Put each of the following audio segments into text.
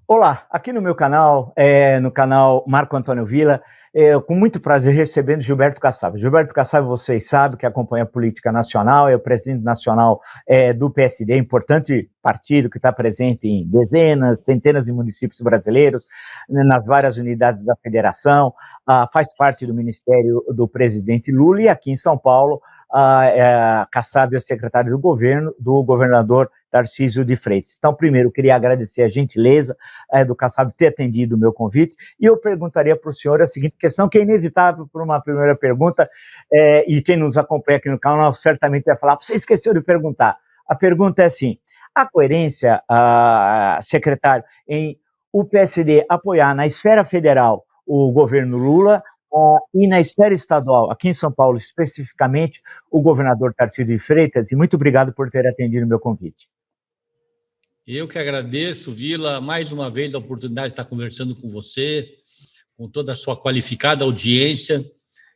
Olá, aqui no meu canal, no canal Marco Antônio Villa, com muito prazer recebendo Gilberto Kassab. Gilberto Kassab, vocês sabem que acompanha a política nacional, é o presidente nacional do PSD, importante partido que está presente em dezenas, centenas de municípios brasileiros, né, nas várias unidades da federação, faz parte do ministério do presidente Lula e aqui em São Paulo, Kassab é secretário do governo, do governador Tarcísio de Freitas. Então, primeiro, eu queria agradecer a gentileza do Kassab ter atendido o meu convite, e eu perguntaria para o senhor a seguinte questão, que é inevitável por uma primeira pergunta, e quem nos acompanha aqui no canal certamente vai falar, você esqueceu de perguntar. A pergunta é assim, a coerência, secretário, em o PSD apoiar na esfera federal o governo Lula, e na esfera estadual, aqui em São Paulo especificamente, o governador Tarcísio de Freitas, e muito obrigado por ter atendido o meu convite. Eu que agradeço, Vila, mais uma vez a oportunidade de estar conversando com você, com toda a sua qualificada audiência,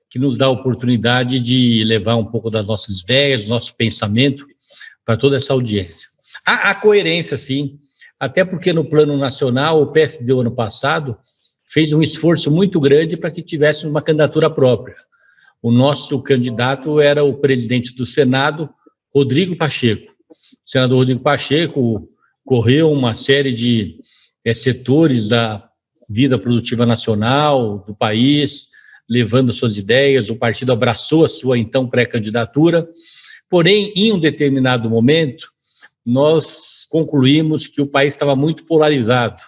que nos dá a oportunidade de levar um pouco das nossas ideias, do nosso pensamento para toda essa audiência. Há coerência, sim, até porque no plano nacional, o PSD, ano passado, fez um esforço muito grande para que tivéssemos uma candidatura própria. O nosso candidato era o presidente do Senado, Rodrigo Pacheco. O senador Rodrigo Pacheco correu uma série de setores da vida produtiva nacional, do país, levando suas ideias, o partido abraçou a sua, então, pré-candidatura, porém, em um determinado momento, nós concluímos que o país estava muito polarizado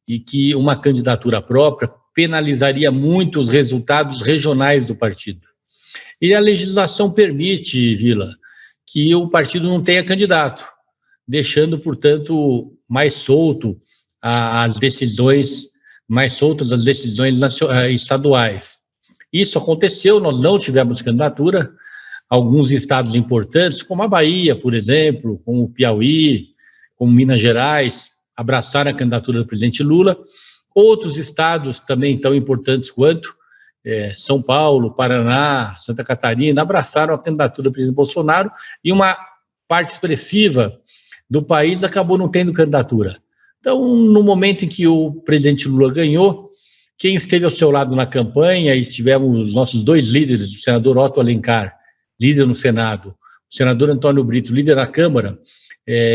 e que uma candidatura própria penalizaria muito os resultados regionais do partido. E a legislação permite, Vila, que o partido não tenha candidato, deixando, portanto, mais soltas as decisões estaduais. Isso aconteceu, nós não tivemos candidatura, alguns estados importantes, como a Bahia, por exemplo, como o Piauí, como Minas Gerais, abraçaram a candidatura do presidente Lula. Outros estados também tão importantes quanto São Paulo, Paraná, Santa Catarina, abraçaram a candidatura do presidente Bolsonaro e uma parte expressiva do país acabou não tendo candidatura. Então, no momento em que o presidente Lula ganhou, quem esteve ao seu lado na campanha, e tivemos nossos dois líderes, o senador Otto Alencar, líder no Senado, o senador Antônio Brito, líder na Câmara,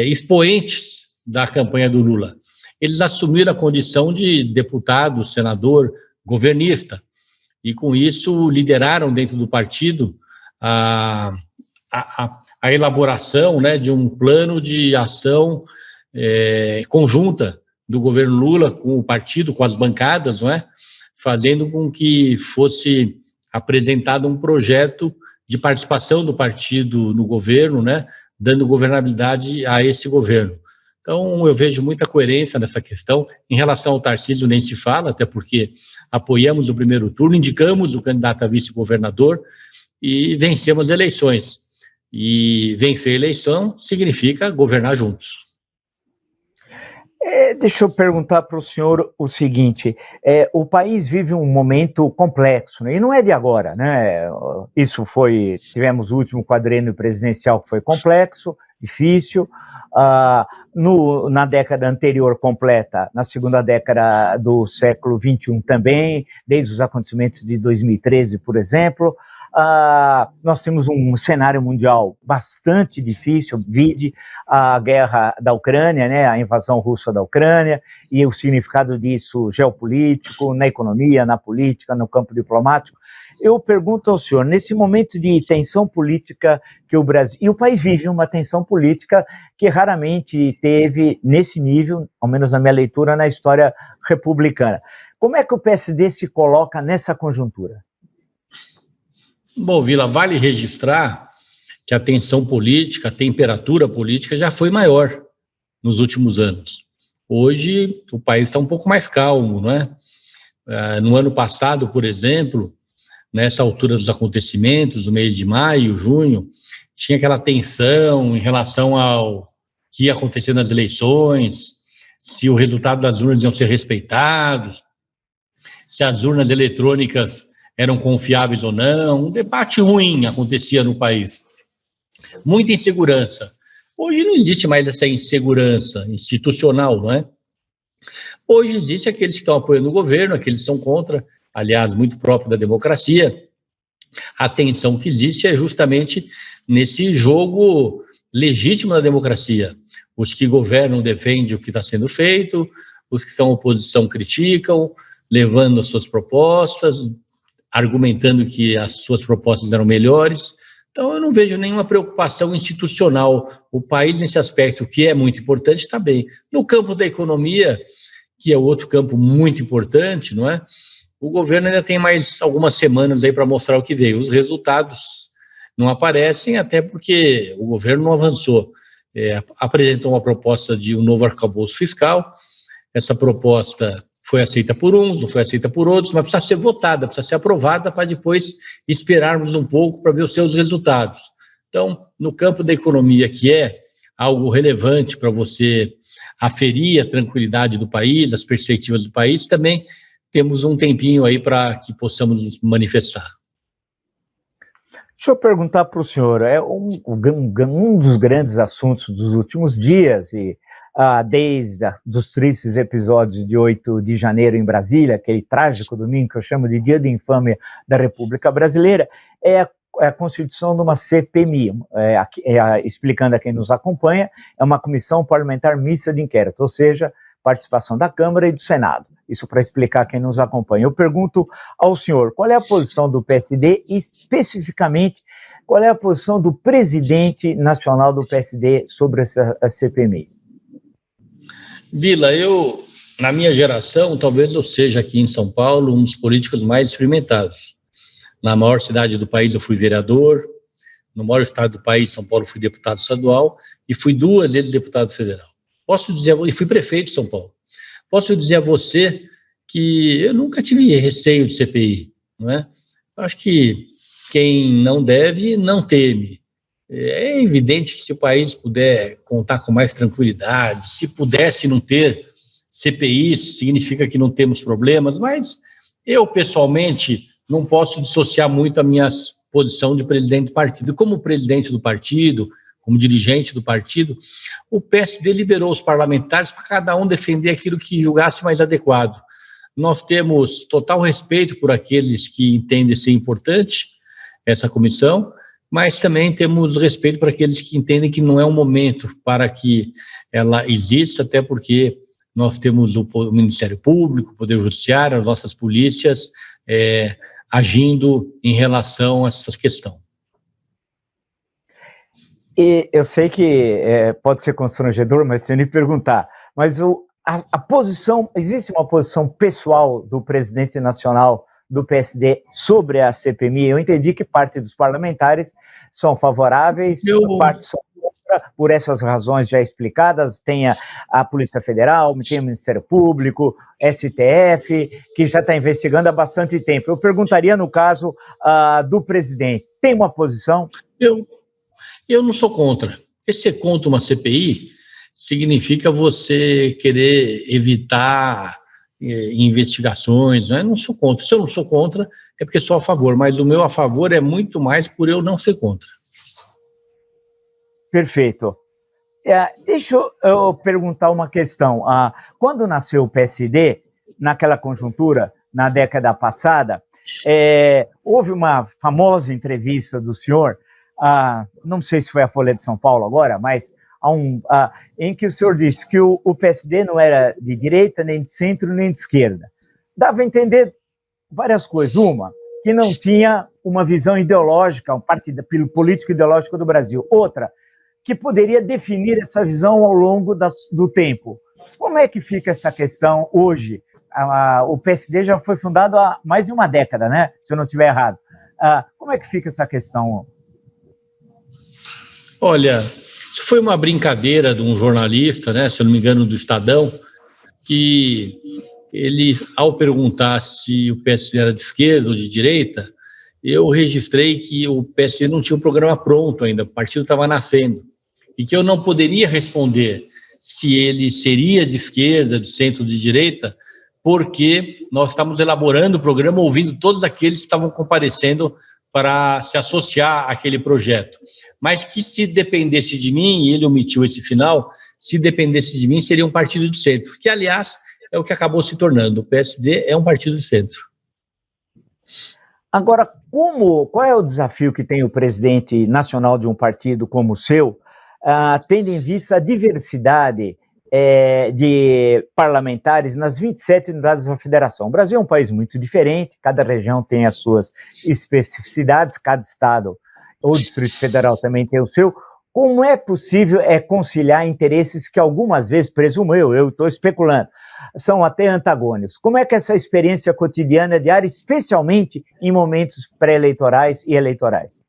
expoentes da campanha do Lula. Eles assumiram a condição de deputado, senador, governista, e com isso lideraram dentro do partido a elaboração, né, de um plano de ação conjunta do governo Lula com o partido, com as bancadas, não é? Fazendo com que fosse apresentado um projeto de participação do partido no governo, né, dando governabilidade a esse governo. Então, eu vejo muita coerência nessa questão. Em relação ao Tarcísio, nem se fala, até porque apoiamos o primeiro turno, indicamos o candidato a vice-governador e vencemos as eleições. E vencer a eleição significa governar juntos. Deixa eu perguntar para o senhor o seguinte, o país vive um momento complexo, né? E não é de agora, né? Tivemos o último quadrênio presidencial que foi complexo, difícil, na década anterior completa, na segunda década do século XXI também, desde os acontecimentos de 2013, por exemplo. Nós temos um cenário mundial bastante difícil, vide a guerra da Ucrânia, né, a invasão russa da Ucrânia, e o significado disso geopolítico, na economia, na política, no campo diplomático. Eu pergunto ao senhor, nesse momento de tensão política que o Brasil, e o país vive uma tensão política que raramente teve nesse nível, ao menos na minha leitura, na história republicana. Como é que o PSD se coloca nessa conjuntura? Bom, Vila, vale registrar que a tensão política, a temperatura política já foi maior nos últimos anos. Hoje, o país está um pouco mais calmo, não é? No ano passado, por exemplo, nessa altura dos acontecimentos, no mês de maio, junho, tinha aquela tensão em relação ao que ia acontecer nas eleições, se o resultado das urnas iam ser respeitados, se as urnas eletrônicas eram confiáveis ou não. Um debate ruim acontecia no país. Muita insegurança. Hoje não existe mais essa insegurança institucional, não é? Hoje existe aqueles que estão apoiando o governo, aqueles que estão contra, aliás, muito próprio da democracia. A tensão que existe é justamente nesse jogo legítimo da democracia. Os que governam defendem o que está sendo feito, os que são oposição criticam, levando as suas propostas, argumentando que as suas propostas eram melhores. Então, eu não vejo nenhuma preocupação institucional. O país, nesse aspecto, que é muito importante, está bem. No campo da economia, que é outro campo muito importante, não é? O governo ainda tem mais algumas semanas aí para mostrar o que veio. Os resultados não aparecem, até porque o governo não avançou. Apresentou uma proposta de um novo arcabouço fiscal. Essa proposta foi aceita por uns, não foi aceita por outros, mas precisa ser votada, precisa ser aprovada para depois esperarmos um pouco para ver os seus resultados. Então, no campo da economia, que é algo relevante para você aferir a tranquilidade do país, as perspectivas do país, também temos um tempinho aí para que possamos nos manifestar. Deixa eu perguntar para o senhor, um dos grandes assuntos dos últimos dias, e desde os tristes episódios de 8 de janeiro em Brasília, aquele trágico domingo que eu chamo de Dia de Infâmia da República Brasileira, é a constituição de uma CPMI, explicando a quem nos acompanha, é uma comissão parlamentar mista de inquérito, ou seja, participação da Câmara e do Senado. Isso para explicar quem nos acompanha. Eu pergunto ao senhor, qual é a posição do PSD e, especificamente, qual é a posição do presidente nacional do PSD sobre essa CPMI? Vila, na minha geração, talvez eu seja aqui em São Paulo um dos políticos mais experimentados. Na maior cidade do país eu fui vereador, no maior estado do país, São Paulo, fui deputado estadual e fui 2 vezes deputado federal. Posso dizer, e fui prefeito de São Paulo. Posso dizer a você que eu nunca tive receio de CPI, não é? Acho que quem não deve, não teme. É evidente que se o país puder contar com mais tranquilidade, se pudesse não ter CPI, significa que não temos problemas, mas eu, pessoalmente, não posso dissociar muito a minha posição de presidente do partido. Como presidente do partido, como dirigente do partido, o PSD liberou os parlamentares para cada um defender aquilo que julgasse mais adequado. Nós temos total respeito por aqueles que entendem ser importante essa comissão, mas também temos respeito para aqueles que entendem que não é um momento para que ela exista, até porque nós temos o Ministério Público, o Poder Judiciário, as nossas polícias agindo em relação a essa questão. E eu sei que pode ser constrangedor, mas se eu lhe perguntar, mas a posição, existe uma posição pessoal do presidente nacional do PSD sobre a CPMI? Eu entendi que parte dos parlamentares são favoráveis, parte são contra, por essas razões já explicadas, tem a Polícia Federal, tem o Ministério Público, STF, que já está investigando há bastante tempo. Eu perguntaria no caso do presidente, tem uma posição? Eu não sou contra. E ser contra uma CPI significa você querer evitar investigações, né? Eu não sou contra. Se eu não sou contra, é porque sou a favor, mas o meu a favor é muito mais por eu não ser contra. Perfeito. Deixa eu perguntar uma questão. Quando nasceu o PSD, naquela conjuntura, na década passada, houve uma famosa entrevista do senhor, não sei se foi a Folha de São Paulo agora, mas em que o senhor disse que o PSD não era de direita, nem de centro, nem de esquerda. Dava a entender várias coisas. Uma, que não tinha uma visão ideológica, um partido político ideológico do Brasil. Outra, que poderia definir essa visão ao longo do tempo. Como é que fica essa questão hoje? O PSD já foi fundado há mais de uma década, né? Se eu não estiver errado. Como é que fica essa questão? Olha, isso foi uma brincadeira de um jornalista, né, se eu não me engano, do Estadão, que ele, ao perguntar se o PSD era de esquerda ou de direita, eu registrei que o PSD não tinha um programa pronto ainda, o partido estava nascendo, e que eu não poderia responder se ele seria de esquerda, de centro, de direita, porque nós estávamos elaborando o programa, ouvindo todos aqueles que estavam comparecendo para se associar àquele projeto. Mas que se dependesse de mim, e ele omitiu esse final, se dependesse de mim, seria um partido de centro, que, aliás, é o que acabou se tornando. O PSD é um partido de centro. Agora, qual é o desafio que tem o presidente nacional de um partido como o seu, tendo em vista a diversidade de parlamentares nas 27 unidades da federação? O Brasil é um país muito diferente, cada região tem as suas especificidades, cada estado ou Distrito Federal também tem o seu. Como é possível conciliar interesses que algumas vezes, presumo eu estou especulando, são até antagônicos? Como é que essa experiência cotidiana diária, especialmente em momentos pré-eleitorais e eleitorais?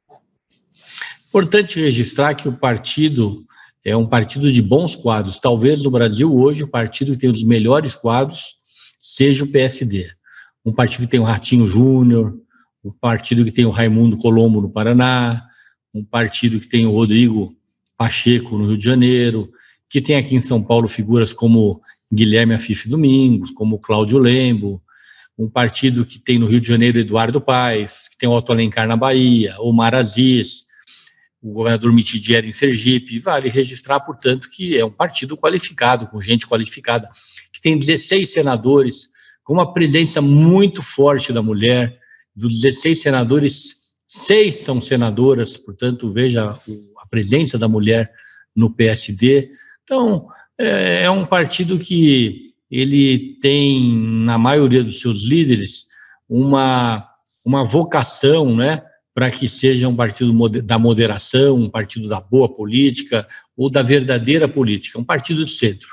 Importante registrar que o partido é um partido de bons quadros. Talvez no Brasil hoje o partido que tem os melhores quadros seja o PSD. Um partido que tem o Ratinho Júnior, um partido que tem o Raimundo Colombo no Paraná, um partido que tem o Rodrigo Pacheco no Rio de Janeiro, que tem aqui em São Paulo figuras como Guilherme Afife Domingos, como Cláudio Lembo, um partido que tem no Rio de Janeiro Eduardo Paes, que tem o Otto Alencar na Bahia, Omar Aziz, o governador Mitidieri em Sergipe. Vale registrar, portanto, que é um partido qualificado, com gente qualificada, que tem 16 senadores, com uma presença muito forte da mulher. Dos 16 senadores, 6 são senadoras, portanto, veja a presença da mulher no PSD. Então, é um partido que ele tem, na maioria dos seus líderes, uma vocação, né, para que seja um partido da moderação, um partido da boa política ou da verdadeira política, um partido de centro.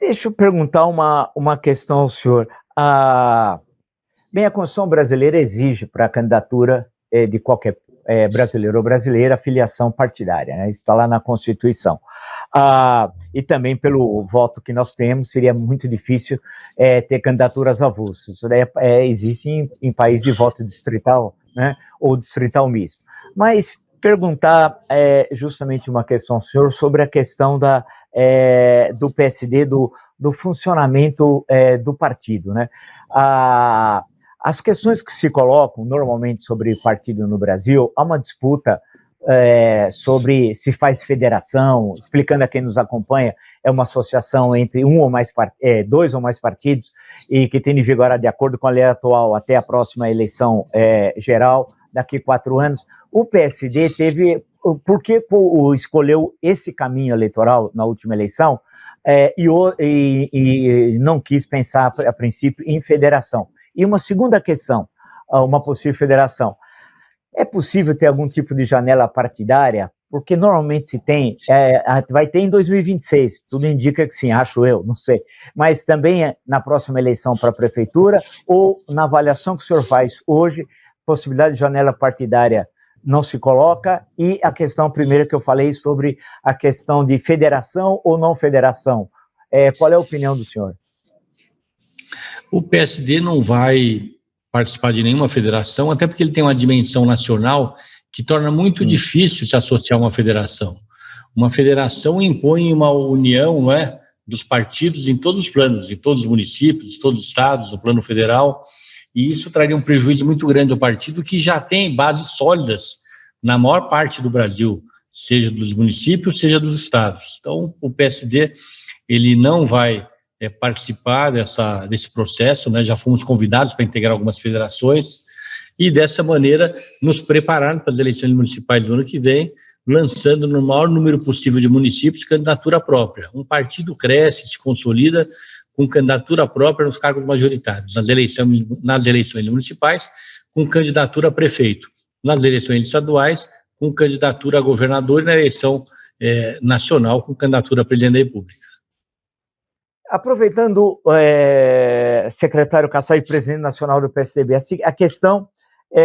Deixa eu perguntar uma questão ao senhor. Bem, a Constituição brasileira exige para a candidatura de qualquer brasileiro ou brasileira a filiação partidária, né? Isso está lá na Constituição. E também pelo voto que nós temos, seria muito difícil ter candidaturas avulsas. Isso daí existe em países de voto distrital, né? Ou distrital misto. Mas perguntar justamente uma questão ao senhor sobre a questão do PSD, do funcionamento do partido, né? As questões que se colocam normalmente sobre partido no Brasil, há uma disputa sobre se faz federação, explicando a quem nos acompanha, é uma associação entre dois ou mais partidos e que tem de vigorar de acordo com a lei atual até a próxima eleição geral, daqui 4 anos. O PSD por que escolheu esse caminho eleitoral na última eleição e não quis pensar, a princípio, em federação? E uma segunda questão, uma possível federação. É possível ter algum tipo de janela partidária? Porque normalmente se tem, vai ter em 2026, tudo indica que sim, acho eu, não sei. Mas também na próxima eleição para a prefeitura, ou na avaliação que o senhor faz hoje, possibilidade de janela partidária não se coloca, e a questão primeira que eu falei sobre a questão de federação ou não federação. Qual é a opinião do senhor? O PSD não vai participar de nenhuma federação, até porque ele tem uma dimensão nacional que torna muito difícil se associar a uma federação. Uma federação impõe uma união, não é, dos partidos em todos os planos, em todos os municípios, em todos os estados, no plano federal, e isso traria um prejuízo muito grande ao partido, que já tem bases sólidas na maior parte do Brasil, seja dos municípios, seja dos estados. Então, o PSD ele não vai participar desse processo, né? Já fomos convidados para integrar algumas federações e, dessa maneira, nos preparar para as eleições municipais do ano que vem, lançando no maior número possível de municípios candidatura própria. Um partido cresce, se consolida com candidatura própria nos cargos majoritários, nas eleições municipais, com candidatura a prefeito, nas eleições estaduais, com candidatura a governador e na eleição nacional, com candidatura a presidente da República. Aproveitando, secretário Kassab, presidente nacional do PSDB, a questão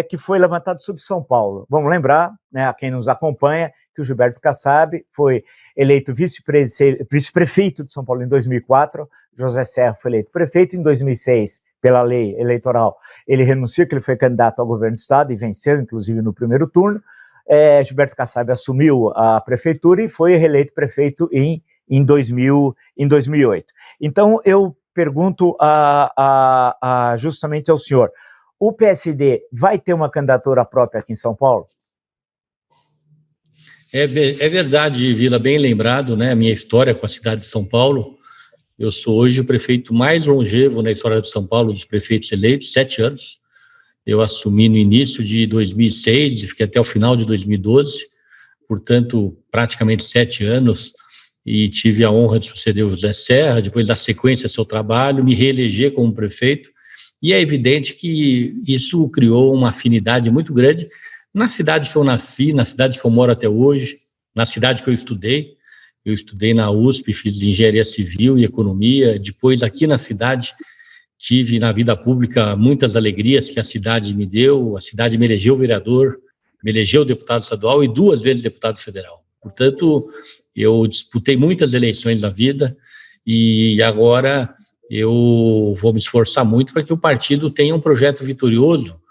que foi levantada sobre São Paulo. Vamos lembrar, né, a quem nos acompanha, que o Gilberto Kassab foi eleito vice-prefeito de São Paulo em 2004, José Serra foi eleito prefeito em 2006, pela lei eleitoral. Ele renunciou, que ele foi candidato ao governo do estado e venceu, inclusive, no primeiro turno. Gilberto Kassab assumiu a prefeitura e foi reeleito prefeito em 2008. Então, eu pergunto justamente ao senhor, o PSD vai ter uma candidatura própria aqui em São Paulo? É verdade, Vila, bem lembrado, né, a minha história com a cidade de São Paulo. Eu sou hoje o prefeito mais longevo na história de São Paulo, dos prefeitos eleitos, 7 anos. Eu assumi no início de 2006 e fiquei até o final de 2012, portanto, praticamente 7 anos, e tive a honra de suceder o José Serra, depois dar sequência ao seu trabalho, me reeleger como prefeito, e é evidente que isso criou uma afinidade muito grande na cidade que eu nasci, na cidade que eu moro até hoje, na cidade que eu estudei. Eu estudei na USP, fiz engenharia civil e economia. Depois, aqui na cidade, tive na vida pública muitas alegrias que a cidade me deu. A cidade me elegeu vereador, me elegeu deputado estadual e 2 vezes deputado federal. Portanto, eu disputei muitas eleições na vida e agora eu vou me esforçar muito para que o partido tenha um projeto vitorioso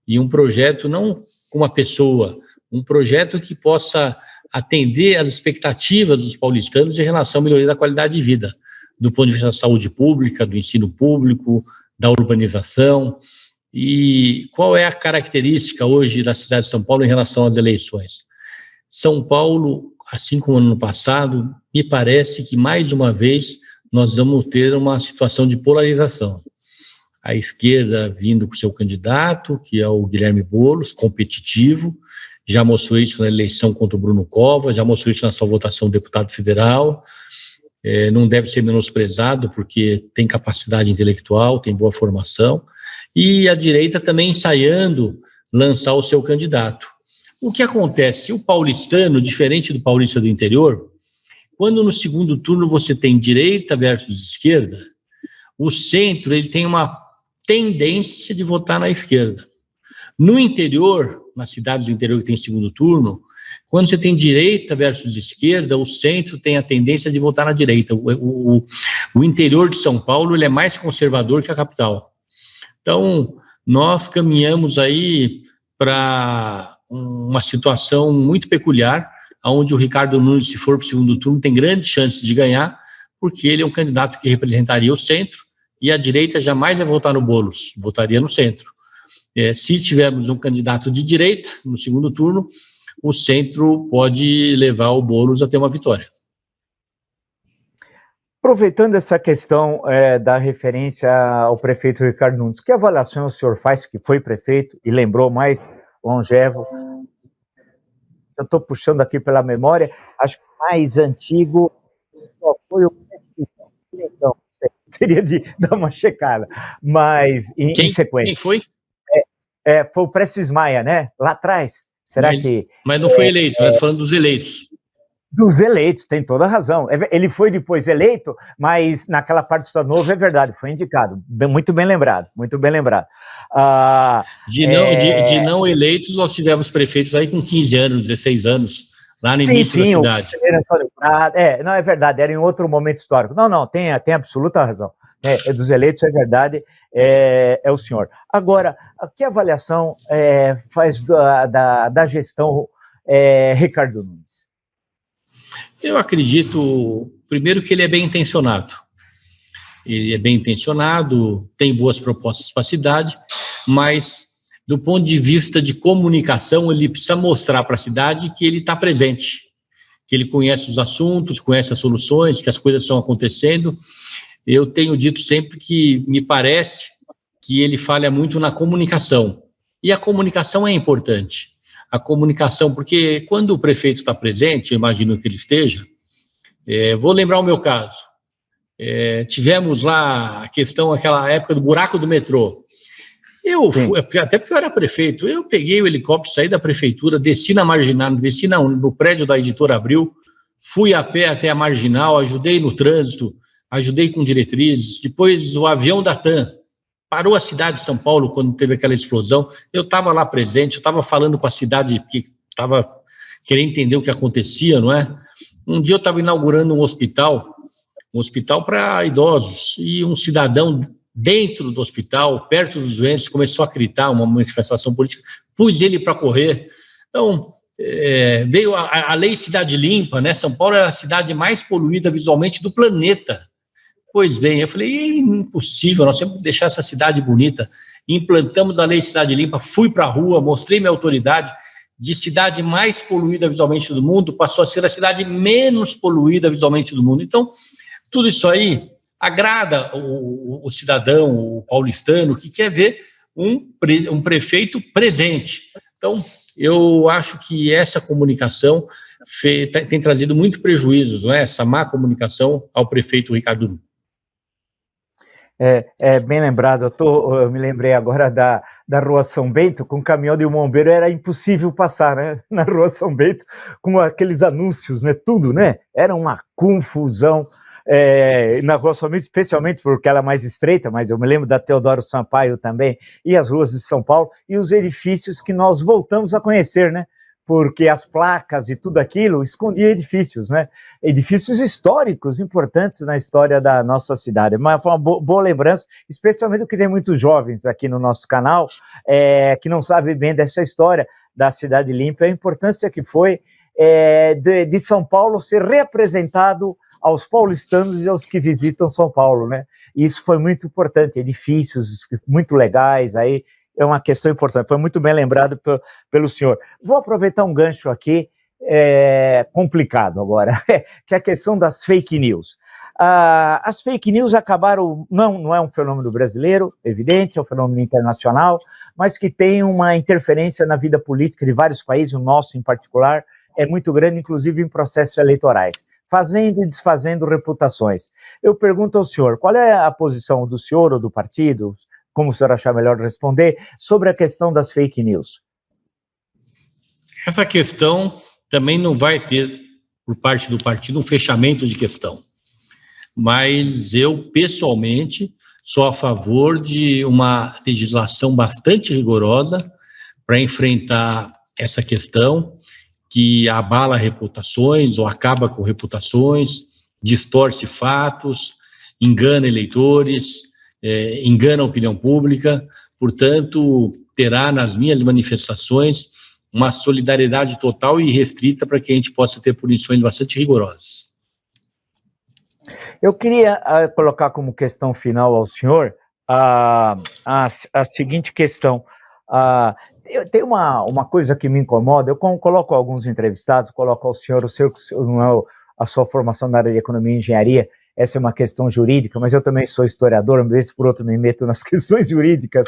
e um projeto não com uma pessoa, um projeto que possa atender às expectativas dos paulistanos em relação à melhoria da qualidade de vida, do ponto de vista da saúde pública, do ensino público, da urbanização. E qual é a característica hoje da cidade de São Paulo em relação às eleições? São Paulo, assim como no ano passado, me parece que, mais uma vez, nós vamos ter uma situação de polarização. A esquerda vindo com seu candidato, que é o Guilherme Boulos, competitivo, já mostrou isso na eleição contra o Bruno Covas, já mostrou isso na sua votação do deputado federal, não deve ser menosprezado, porque tem capacidade intelectual, tem boa formação, e a direita também ensaiando lançar o seu candidato. O que acontece? O paulistano, diferente do paulista do interior, quando no segundo turno você tem direita versus esquerda, o centro ele tem uma tendência de votar na esquerda. No interior, nas cidades do interior que tem segundo turno, quando você tem direita versus esquerda, o centro tem a tendência de votar na direita. O interior de São Paulo ele é mais conservador que a capital. Então, nós caminhamos aí para uma situação muito peculiar, onde o Ricardo Nunes, se for para o segundo turno, tem grandes chances de ganhar, porque ele é um candidato que representaria o centro, e a direita jamais vai votar no Boulos, votaria no centro. Se tivermos um candidato de direita no segundo turno, o centro pode levar o Boulos a ter uma vitória. Aproveitando essa questão da referência ao prefeito Ricardo Nunes, que avaliação o senhor faz, que foi prefeito e lembrou mais longevo? Eu estou puxando aqui pela memória, acho que mais antigo só foi o Seleção, teria de dar uma checada, mas em sequência. Quem foi? Foi o Prestes Maia, né? Lá atrás. Mas não foi eleito, né? Estou falando dos eleitos. Dos eleitos, tem toda a razão. Ele foi depois eleito, mas naquela parte do Estado Novo é verdade, foi indicado. Muito bem lembrado, muito bem lembrado. De não eleitos, nós tivemos prefeitos aí com 15 anos, 16 anos, lá no início da cidade. Não, é verdade, era em outro momento histórico. Não, tem absoluta razão. Dos eleitos, é verdade, é o senhor. Agora, que avaliação faz da gestão Ricardo Nunes? Eu acredito, primeiro, que ele é bem intencionado. Ele é bem intencionado, tem boas propostas para a cidade, mas, do ponto de vista de comunicação, ele precisa mostrar para a cidade que ele está presente, que ele conhece os assuntos, conhece as soluções, que as coisas estão acontecendo. Eu tenho dito sempre que me parece que ele falha muito na comunicação. E a comunicação é importante. A comunicação, porque quando o prefeito está presente, eu imagino que ele esteja, vou lembrar o meu caso. Tivemos lá a questão, aquela época do buraco do metrô. Eu fui, até porque eu era prefeito, eu peguei o helicóptero, saí da prefeitura, desci na Marginal, no prédio da Editora Abril, fui a pé até a Marginal, ajudei no trânsito, ajudei com diretrizes. Depois o avião da TAM parou a cidade de São Paulo quando teve aquela explosão. Eu estava lá presente, eu estava falando com a cidade que estava querendo entender o que acontecia, não é? Um dia eu estava inaugurando um hospital para idosos, e um cidadão dentro do hospital, perto dos doentes, começou a gritar uma manifestação política, pus ele para correr. Então, veio a Lei Cidade Limpa, né? São Paulo era a cidade mais poluída visualmente do planeta. Pois bem, eu falei, impossível, nós temos que deixar essa cidade bonita. Implantamos a Lei Cidade Limpa, fui para a rua, mostrei minha autoridade, de cidade mais poluída visualmente do mundo, passou a ser a cidade menos poluída visualmente do mundo. Então, tudo isso aí agrada o cidadão, o paulistano, que quer ver um prefeito presente. Então, eu acho que essa comunicação tem trazido muito prejuízo, não é? Essa má comunicação ao prefeito Ricardo Nunes. Bem lembrado, eu me lembrei agora da Rua São Bento, com o caminhão de um bombeiro era impossível passar, né, na Rua São Bento, com aqueles anúncios, né, tudo, né, era uma confusão, na Rua São Bento, especialmente porque ela é mais estreita, mas eu me lembro da Teodoro Sampaio também, e as ruas de São Paulo, e os edifícios que nós voltamos a conhecer, né, porque as placas e tudo aquilo escondiam edifícios, né? Edifícios históricos importantes na história da nossa cidade. Mas foi uma boa lembrança, especialmente porque tem muitos jovens aqui no nosso canal que não sabem bem dessa história da Cidade Limpa, a importância que foi de São Paulo ser representado aos paulistanos e aos que visitam São Paulo, né? E isso foi muito importante, edifícios muito legais aí, é uma questão importante, foi muito bem lembrado pelo senhor. Vou aproveitar um gancho aqui, complicado agora, que é a questão das fake news. As fake news acabaram, não é um fenômeno brasileiro, evidente, é um fenômeno internacional, mas que tem uma interferência na vida política de vários países, o nosso em particular, é muito grande, inclusive em processos eleitorais, fazendo e desfazendo reputações. Eu pergunto ao senhor, qual é a posição do senhor ou do partido, como o senhor achar melhor responder, sobre a questão das fake news? Essa questão também não vai ter, por parte do partido, um fechamento de questão. Mas eu, pessoalmente, sou a favor de uma legislação bastante rigorosa para enfrentar essa questão que abala reputações ou acaba com reputações, distorce fatos, engana eleitores, engana a opinião pública. Portanto, terá nas minhas manifestações uma solidariedade total e irrestrita para que a gente possa ter punições bastante rigorosas. Eu queria colocar como questão final ao senhor a seguinte questão. Tem uma coisa que me incomoda, eu coloco alguns entrevistados, coloco ao senhor, não é a sua formação na área de economia e engenharia, essa é uma questão jurídica, mas eu também sou historiador, vez por outro me meto nas questões jurídicas.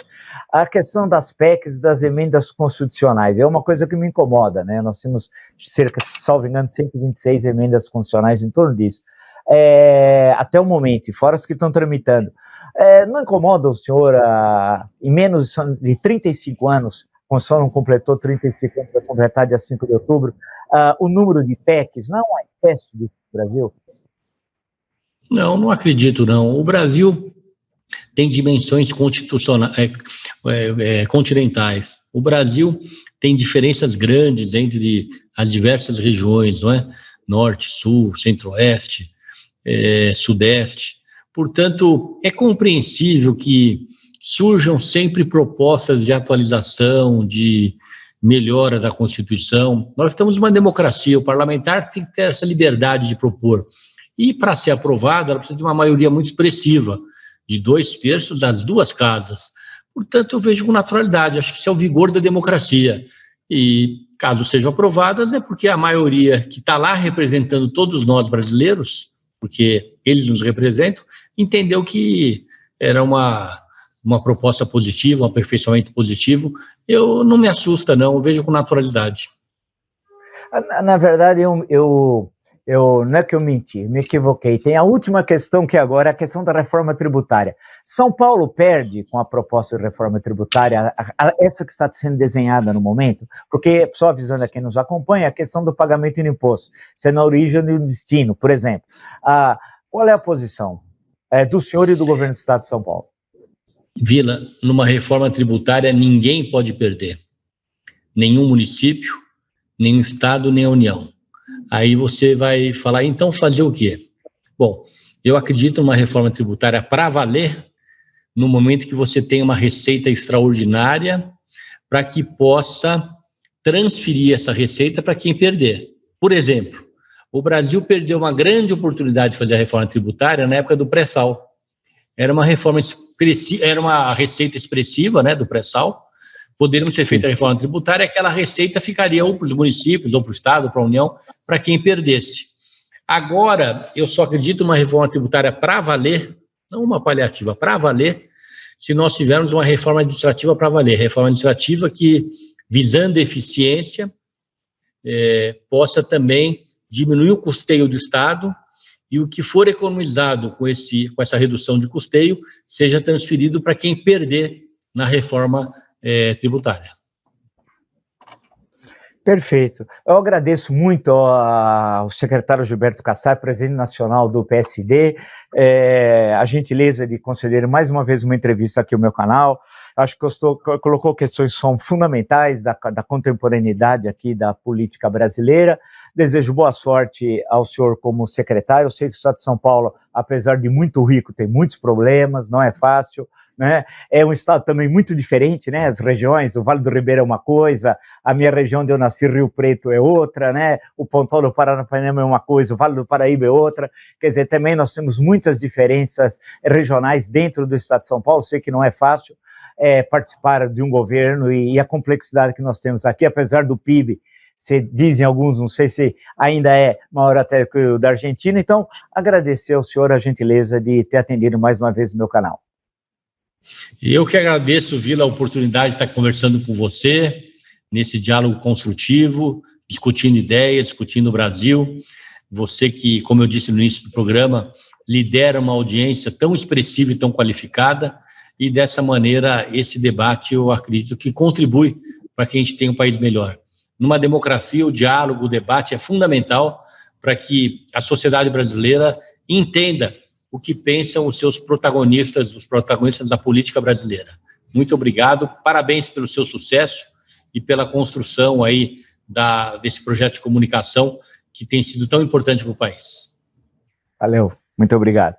A questão das PECs, das emendas constitucionais, é uma coisa que me incomoda, né? Nós temos cerca, salvo engano, 126 emendas constitucionais em torno disso, até o momento, e fora as que estão tramitando. Não incomoda o senhor, em menos de 35 anos, a Constituição não completou 35 anos, vai completar dia 5 de outubro, o número de PECs não é um excesso do Brasil? Não acredito, não. O Brasil tem dimensões continentais. O Brasil tem diferenças grandes entre as diversas regiões, não é? Norte, Sul, Centro-Oeste, Sudeste. Portanto, é compreensível que surjam sempre propostas de atualização, de melhora da Constituição. Nós estamos numa democracia, o parlamentar tem que ter essa liberdade de propor. E, para ser aprovada, ela precisa de uma maioria muito expressiva, de 2/3 das duas casas. Portanto, eu vejo com naturalidade, acho que isso é o vigor da democracia. E, caso sejam aprovadas, é porque a maioria que está lá representando todos nós brasileiros, porque eles nos representam, entendeu que era uma proposta positiva, um aperfeiçoamento positivo. Eu não me assusta, não, eu vejo com naturalidade. Na verdade, eu não é que eu menti, me equivoquei. Tem a última questão, que agora é a questão da reforma tributária. São Paulo perde com a proposta de reforma tributária, essa que está sendo desenhada no momento, porque, só avisando a quem nos acompanha, a questão do pagamento de imposto, se é na origem e no destino, por exemplo. Qual é a posição do senhor e do governo do Estado de São Paulo? Vila, numa reforma tributária ninguém pode perder. Nenhum município, nenhum Estado, nem a União. Aí você vai falar, então fazer o quê? Bom, eu acredito numa reforma tributária para valer no momento que você tem uma receita extraordinária para que possa transferir essa receita para quem perder. Por exemplo, o Brasil perdeu uma grande oportunidade de fazer a reforma tributária na época do pré-sal. Era uma reforma expressiva, era uma receita expressiva, né, do pré-sal. Poderíamos ter feito a reforma tributária, aquela receita ficaria ou para os municípios, ou para o Estado, para a União, para quem perdesse. Agora, eu só acredito numa reforma tributária para valer não uma paliativa, para valer, se nós tivermos uma reforma administrativa para valer, reforma administrativa que, visando eficiência, possa também diminuir o custeio do Estado e o que for economizado com essa redução de custeio seja transferido para quem perder na reforma tributária. Perfeito. Eu agradeço muito ao secretário Gilberto Kassab, presidente nacional do PSD, a gentileza de conceder mais uma vez uma entrevista aqui ao meu canal. Acho que colocou questões que são fundamentais da contemporaneidade aqui da política brasileira. Desejo boa sorte ao senhor como secretário. Eu sei que o Estado de São Paulo, apesar de muito rico, tem muitos problemas, não é fácil, né? É um estado também muito diferente, né? As regiões, o Vale do Ribeira é uma coisa, a minha região onde eu nasci, Rio Preto, é outra, né? O Pontal do Paranapanema é uma coisa, o Vale do Paraíba é outra. Quer dizer, também nós temos muitas diferenças regionais dentro do Estado de São Paulo. Sei que não é fácil participar de um governo e a complexidade que nós temos aqui, apesar do PIB, dizem alguns, não sei se ainda é maior até que o da Argentina. Então, agradecer ao senhor a gentileza de ter atendido mais uma vez o meu canal. Eu que agradeço, Vila, a oportunidade de estar conversando com você, nesse diálogo construtivo, discutindo ideias, discutindo o Brasil. Você que, como eu disse no início do programa, lidera uma audiência tão expressiva e tão qualificada, e dessa maneira esse debate, eu acredito que contribui para que a gente tenha um país melhor. Numa democracia, o diálogo, o debate é fundamental para que a sociedade brasileira entenda o que pensam os seus protagonistas, os protagonistas da política brasileira. Muito obrigado, parabéns pelo seu sucesso e pela construção aí desse projeto de comunicação que tem sido tão importante para o país. Valeu, muito obrigado.